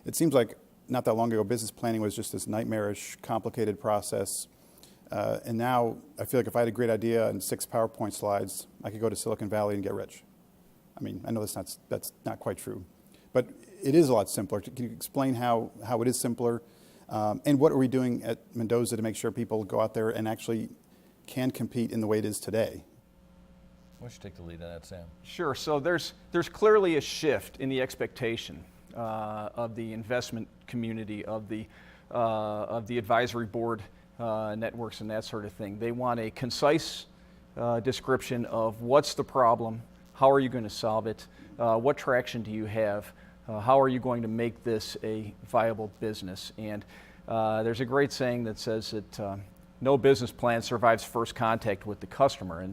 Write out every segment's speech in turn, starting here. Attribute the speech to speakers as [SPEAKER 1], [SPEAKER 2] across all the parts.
[SPEAKER 1] It seems like not that long ago, business planning was just this nightmarish, complicated process. And now I feel like if I had a great idea and 6 PowerPoint slides, I could go to Silicon Valley and get rich. I mean, I know that's not quite true, but it is a lot simpler. Can you explain how it is simpler? And what are we doing at Mendoza to make sure people go out there and actually can compete in the way it is today?
[SPEAKER 2] Why don't you take the lead on that, Sam?
[SPEAKER 3] Sure. So there's clearly a shift in the expectation of the investment community, of the advisory board networks and that sort of thing. They want a concise description of what's the problem, how are you going to solve it, what traction do you have, how are you going to make this a viable business. And there's a great saying that says that no business plan survives first contact with the customer.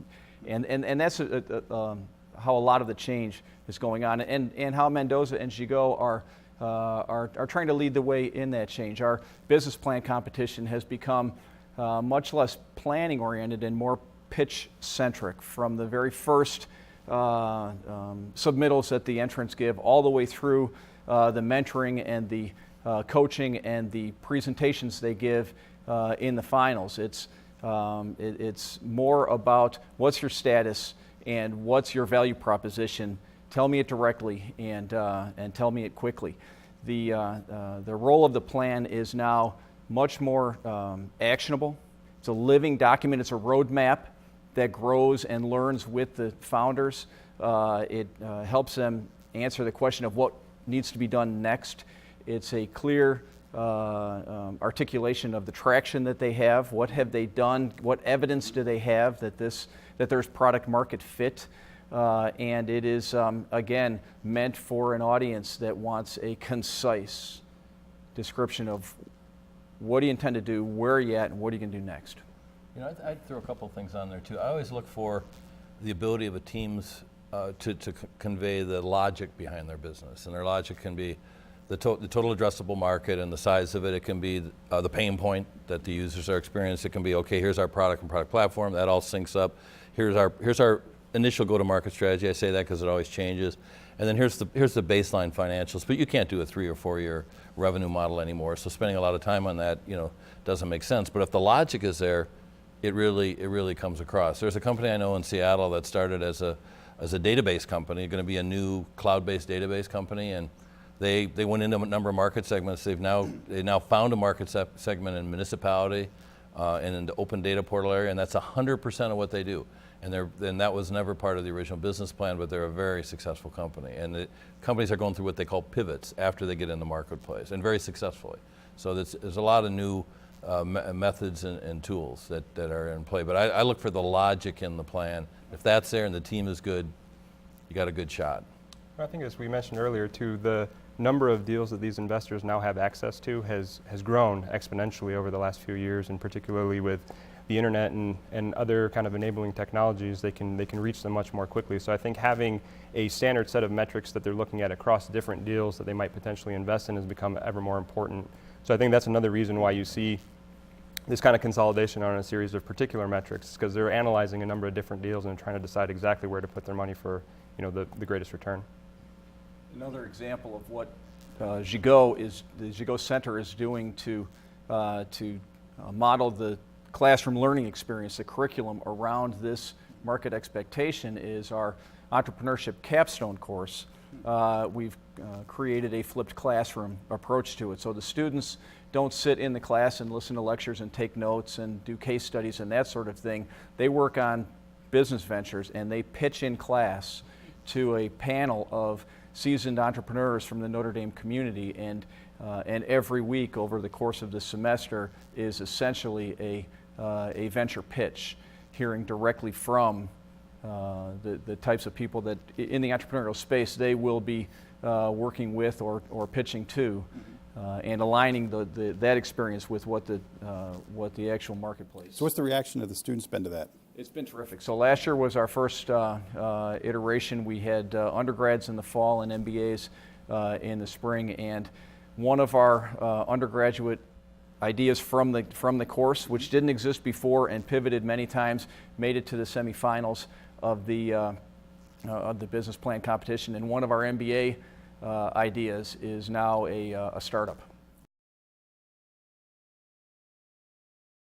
[SPEAKER 3] And that's how a lot of the change is going on, and how Mendoza and Gigot are trying to lead the way in that change. Our business plan competition has become much less planning oriented and more pitch centric, from the very first submittals that the entrants give all the way through the mentoring and the coaching and the presentations they give in the finals. It's more about what's your status and what's your value proposition. Tell me it directly and tell me it quickly. The role of the plan is now much more actionable. It's a living document. It's a roadmap that grows and learns with the founders. It helps them answer the question of what needs to be done next. It's a clear articulation of the traction that they have. What have they done? What evidence do they have that there's product market fit? And it is, again, meant for an audience that wants a concise description of what do you intend to do, where are you at, and what are you going to do next.
[SPEAKER 2] You know, I'd throw a couple of things on there too. I always look for the ability of a team's to convey the logic behind their business, and their logic can be the total addressable market and the size of it. It can be the pain point that the users are experiencing. It can be, okay, here's our product and product platform. That all syncs up. Here's our initial go-to-market strategy. I say that because it always changes. And then here's the baseline financials. But you can't do a 3 or 4 year revenue model anymore. So spending a lot of time on that, doesn't make sense. But if the logic is there, it really comes across. There's a company I know in Seattle that started as a database company, going to be a new cloud-based database company, and they went into a number of market segments. They now found a market segment in municipality and in the open data portal area, and that's 100% of what they do. And that was never part of the original business plan, but they're a very successful company. And the companies are going through what they call pivots after they get in the marketplace, and very successfully. So there's a lot of new methods and tools that are in play. But I look for the logic in the plan. If that's there and the team is good, you got a good shot.
[SPEAKER 4] I think, as we mentioned earlier too, the number of deals that these investors now have access to has grown exponentially over the last few years, and particularly with the internet and other kind of enabling technologies, they can reach them much more quickly. So I think having a standard set of metrics that they're looking at across different deals that they might potentially invest in has become ever more important. So I think that's another reason why you see this kind of consolidation on a series of particular metrics, because they're analyzing a number of different deals and trying to decide exactly where to put their money for the greatest return.
[SPEAKER 3] Another example of what the Gigot Center is doing to model the classroom learning experience, the curriculum around this market expectation, is our entrepreneurship capstone course. We've created a flipped classroom approach to it. So the students don't sit in the class and listen to lectures and take notes and do case studies and that sort of thing. They work on business ventures, and they pitch in class to a panel of seasoned entrepreneurs from the Notre Dame community, and every week over the course of the semester is essentially a venture pitch, hearing directly from the types of people that in the entrepreneurial space they will be working with or pitching to, and aligning that experience with what the actual marketplace.
[SPEAKER 1] So what's the reaction of the students been to that?
[SPEAKER 3] It's been terrific. So last year was our first iteration. We had undergrads in the fall and MBAs in the spring, and one of our undergraduate ideas from the course, which didn't exist before and pivoted many times, made it to the semifinals of the business plan competition. And one of our MBA ideas is now a startup.